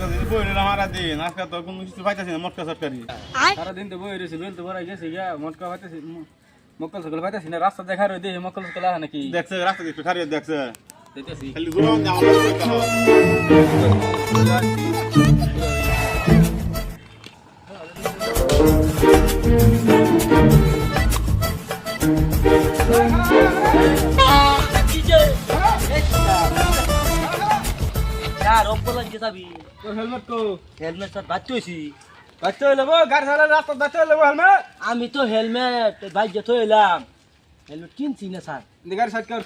আজকে দিন বইরে হারা দিন আজকে তো কোনো কিছু পাইতাছি না মটকা সরকারি সারা দিন তো বই রয়েছে বেল তো ভরাই গেছে গিয়া মটকা পাইতেছি মক্কল সকল পাইতেছি না রাস্তা দেখা রয়ে দেখি মক্কল সকল আহ নাকি দেখছে রাস্তা একটু খারিয়ে দেখছে দেখতেছি খালি ঘুরে হেলমেট কো হেলমেট স্যার বাচ্চা হয়েছি বাচ্চা হইলে গাড়ি চালা রাস্তা বাচ্চা হইলে হেলমেট আমি তো হেলমেট বাইকে তো এলাম হেলমেট কিনছি না স্যার গাড়ি সাইড কর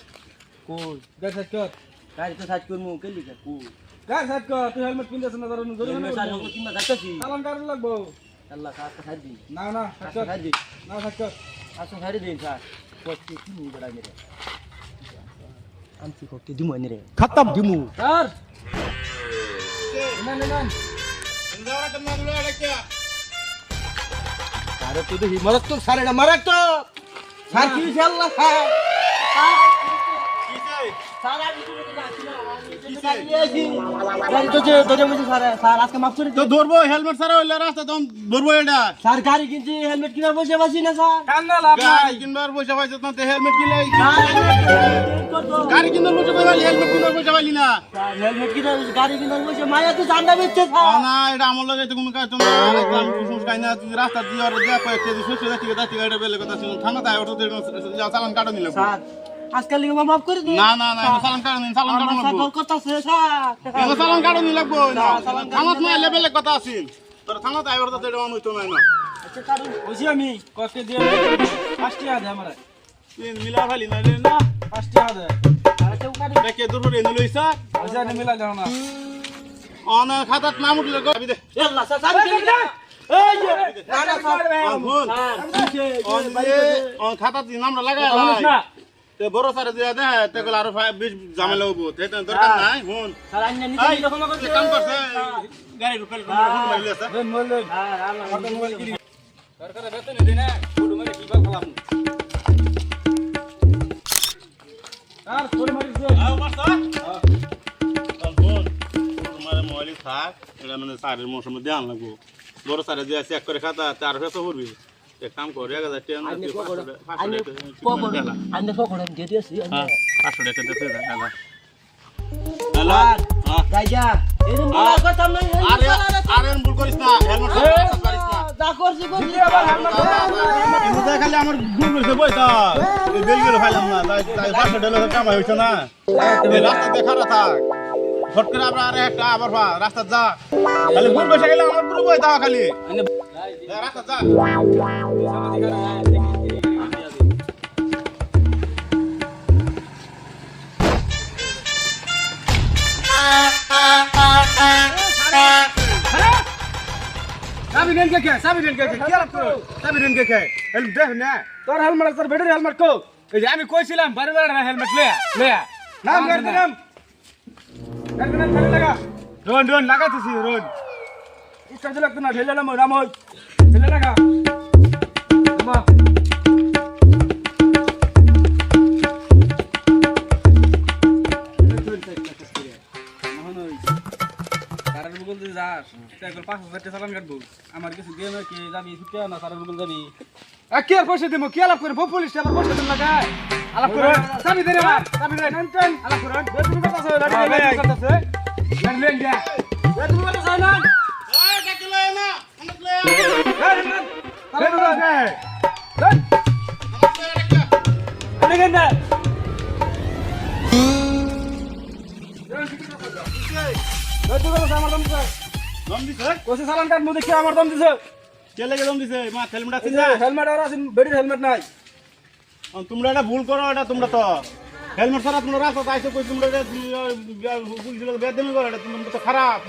কই গাড়ি সাইড কর গাড়ি তো সাইজ করবো কে লিখা কই গাড়ি সাইড কর তুই হেলমেট কিনতেছ না ধরুন হেলমেট স্যার হোক কিনা যাচ্ছি চালান কার লাগবো আল্লাহ স্যার সাইড দিন না না সাইড কর সাইড দিন না সাইড কর আসুন সাইড দিন স্যার কষ্ট কি নি বড়া মেরে আমি করতে দিমু নে রে খতম দিমু স্যার না না না যাওয়ার জন্য গুলো রাখা আরে তুই তো মারাক তো স্যার এটা মারাক তো স্যার কি আল্লাহ স্যার স্যার আমি তো যাচ্ছি না গাড়ি তো যে ধরে মুঝে স্যার আজকে মাফ করে তো ধরবো হেলমেট ছাড়া হইলে রাস্তা তখন ধরবো এটা স্যার গাড়ি কিনছি হেলমেট কিনার বসে বাসি না স্যার কান্না লাভ নাই গাড়ি কিনবার পয়সা পাইছ না হেলমেট কিনলে গাড়ি কিনবার পয়সা পাইলি হেলমেট কিনবার পয়সা পাইলি না হেলমেট কিনার গাড়ি কিনার বসে মায়া তো জানটা বেচছে স্যার না এটা আমার লাগে তো কোনো কাজ না আমি কুসুম খাই না তুই রাস্তা দিয়ে আর দেখ কয়েক কেজি সুস্থ দেখি দেখি এটা বেলে কথা শুনুন থানা তাই ওটা চালান কাটো নিলে স্যার আজকাল লিগে মাফ করে দিন না না না চালান কাটো নিন চালান কাটো স্যার লাগবো কথা আছে স্যার এটা চালান কাটো নি লাগবো না থানাত না লেভেলে কথা আছে তোর থানা তাই ওটা তো এটা অনুইতো না না আচ্ছা কারণ বুঝি আমি কষ্ট দিয়ে ফার্স্ট ইয়ার আমার তিন মিলা খালি না রে না ফার্স্ট ইয়ার আচ্ছা উকারে দেখে দূর রে নিল ইসা বুঝা নে মিলা যাও না অন খাতাত নাম উঠলে গবি দে আল্লাহ স্যার স্যার এই যে না না স্যার ফোন অন খাতাত নামটা লাগায় লাই তে বড় সারে দিয়া দে তে কল আর 20 ঝামেলা হবো তে দরকার নাই ফোন স্যার আইনা নিতে দিলে ক্ষমা করতে কাম করছে গাড়ি রুপেল ফোন মাইলে আছে দেন বললে স্যার আল্লাহ কত মোবাইল কিনি সরকার বেতন দেন না ফুটু মারি কি বাকলাম আর ফুল মারি দে আও মাস্টার চল ফোন তোমার মোবাইল থাক এটা মানে সারের মৌসুমে ধ্যান লাগবো বড় সারে দিয়া চেক করে খাতা তার ফেসো করবি এক কাম কর 1000 টাকা আইনে না কো আইনে কো দিয়ে দিয়েছি হ্যাঁ 500 টাকা দিতে দাদা হ্যালো স্যার হ্যাঁ গাইজা এরকম বলার কথা নাই আরে আরে ভুল করিস না হেলমেট করিস না যা করছি করছি আবার হেলমেট ইন্দা খালি আমার ভুল কইছে বইতা এই বেলগুলো ফাইলাম না তাই 500 টাকা কামাই হইছে না এই রাস্তা দেখারা থাক ফট করে আবার একটা আবার রাস্তা যা খালি ভুল বসে গেলে আমার পুরো বইতা খালি রাস্তা যা সাবি দেন কে সাবি দেন কে কি আর করো সাবি দেন কে হেলমেট দে না তোর হেলমেট তোর বেটার হেলমেট কো এই যে আমি কইছিলাম বারবার হেলমেট লে নাম গাড়ি নাম লাগা রোন লাগাতেছি রোন ইচ্ছা দিলে না ঢেলে নাম রাম হই ঢেলে লাগা মা সারার বুগল দিয়ে যাস তাই করে 5000 টাকা চালান কাটবো আমার কিছু গেমে কি যাবি ছুটে না সারার বুগল যাবি কি আর পয়সা দেবো কি আলাপ করে পুলিশ আবার পয়সা দেন লাগা আলাপ করে চাবি দে রে চাবি দে টেন আলাপ করে তুমি কথা আছে লাড়ি কথা আছে লাড়ি লেন দে তুমি কথা আছে না ওই ডাকলে না অনেক লে দম দিছে কোসে চালান কাট মুদে কি আমার দম দিছে কে লাগে দম দিছে মা হেলমেট আছে না হেলমেট আর আছে বেডির হেলমেট নাই তোমরা এটা ভুল করো এটা তোমরা তো হেলমেট ছাড়া তোমরা রাস্তা আইছো কই তোমরা পুলিশ লোক বেদমি করো এটা তোমরা তো খারাপ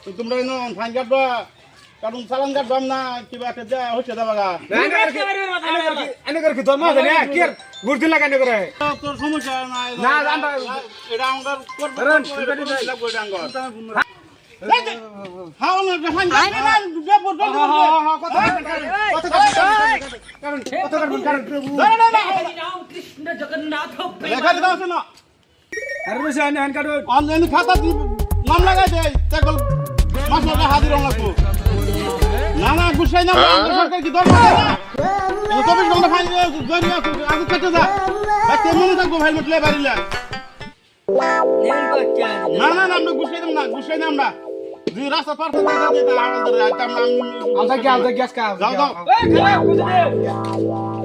তো তোমরা না ফাইন কাটবা কারণ চালান কাটবা না কিবা একটা যা হচ্ছে দাবাগা এনে করে কি দম আছে না কি গুড় দিন লাগানে করে তোর সমস্যা নাই না জানবা এটা আমরা করব কারণ ঠিক আছে লাগবে এটা আঙ্গর হাও না ফাইন কাটবা বেপর কথা কৃষ্ণ জগন্নাথ লেখা দাও শোনো আরে বেশি আনে হ্যান্ড কার্ড অনলাইন খাতা নাম লাগাই দেয় তাকল মাসলাটা হাজির লাগবো না না গুছাই না সরকার কি দরকার না 24 ঘন্টা ফাইন জরিয়া আগে কেটে যা ভাই তে মনে থাকবো হেলমেট লে বাড়িলা না না না আমরা গুছাই না আমরা দুই রাস্তা পার করতে আমাদের আমরা গ্যাস কা যাও যাও এই খারাপ বুঝলি